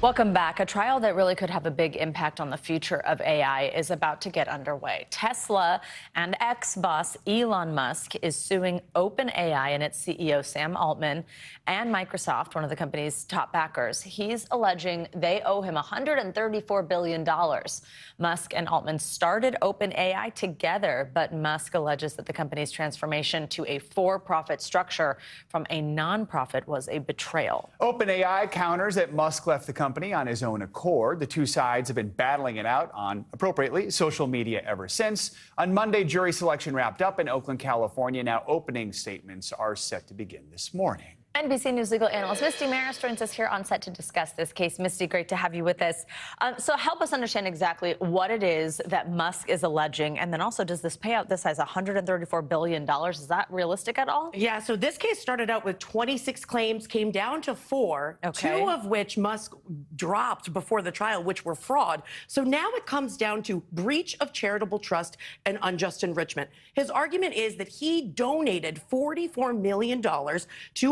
Welcome back. A trial that really could have a big impact on the future of AI is about to get underway. Tesla and ex-boss Elon Musk is suing OpenAI and its CEO Sam Altman and Microsoft, one of the company's top backers. He's alleging they owe him $134 billion. Musk and Altman started OpenAI together, but Musk alleges that the company's transformation to a for-profit structure from a nonprofit was a betrayal. OpenAI counters that Musk left the company on his own accord. The two sides have been battling it out on, appropriately, social media ever since. On Monday, jury selection wrapped up in Oakland, California. Now opening statements are set to begin this morning. NBC News legal analyst Misty Marris joins us here on set to discuss this case. Misty, great to have you with us. So help us understand exactly what it is that Musk is alleging, and then also, does this payout this size, $134 billion, is that realistic at all? Yeah, so this case started out with 26 claims, came down to 4, okay. 2 of which Musk dropped before the trial, which were fraud. So now it comes down to breach of charitable trust and unjust enrichment. His argument is that he donated $44 million to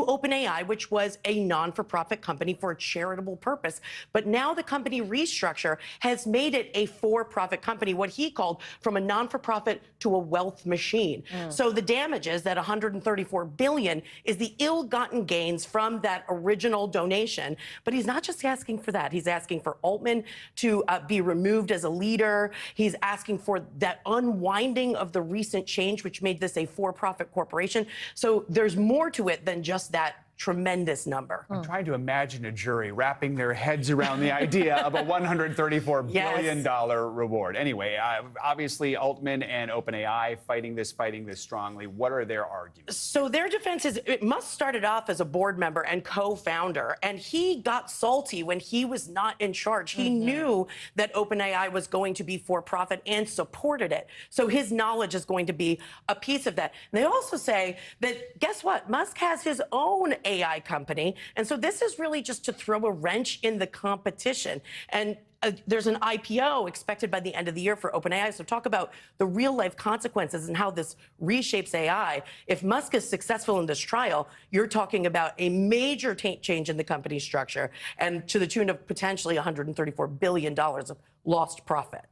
OpenAI, which was a non-for-profit company for a charitable purpose. But now the company restructure has made it a for-profit company, what he called from a non-for-profit to a wealth machine. So the damages, that $134 billion, is the ill-gotten gains from that original donation. But he's not just asking for that. He's asking for Altman to be removed as a leader. He's asking for that unwinding of the recent change, which made this a for-profit corporation. So there's more to it than just that tremendous number. I'm trying to imagine a jury wrapping their heads around the idea of a $134 billion reward. Anyway, obviously Altman and OpenAI fighting this strongly. What are their arguments? So their defense is Musk started off as a board member and co-founder, and he got salty when he was not in charge. He knew that OpenAI was going to be for profit and supported it. So his knowledge is going to be a piece of that. And they also say that, guess what? Musk has his own AI company. And so this is really just to throw a wrench in the competition. And there's an IPO expected by the end of the year for OpenAI. So talk about the real life consequences and how this reshapes AI. If Musk is successful in this trial, you're talking about a major change in the company's structure and to the tune of potentially $134 billion of lost profit.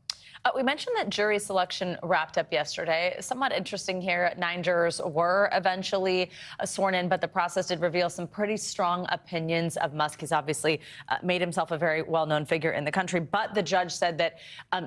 We mentioned that jury selection wrapped up yesterday. Somewhat interesting here, 9 jurors were eventually sworn in, but the process did reveal some pretty strong opinions of Musk. He's obviously made himself a very well-known figure in the country, but the judge said that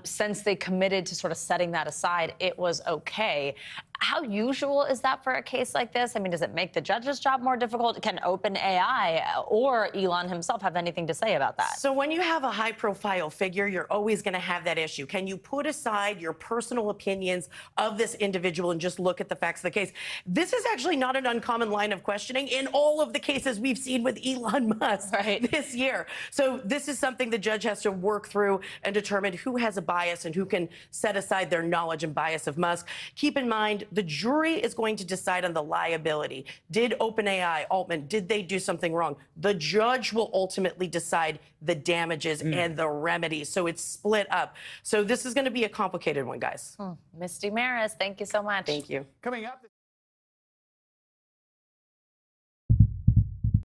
since they committed to sort of setting that aside, it was okay. How usual is that for a case like this? I mean, does it make the judge's job more difficult? Can OpenAI or Elon himself have anything to say about that? So when you have a high-profile figure, you're always going to have that issue. Can you put aside your personal opinions of this individual and just look at the facts of the case? This is actually not an uncommon line of questioning in all of the cases we've seen with Elon Musk this year. So this is something the judge has to work through and determine who has a bias and who can set aside their knowledge and bias of Musk. Keep in mind, the jury is going to decide on the liability. Did OpenAI, Altman, did they do something wrong? The judge will ultimately decide the damages and the remedies. So it's split up. So this is going to be a complicated one, guys. Misty Marris, thank you so much. Thank you. Coming up.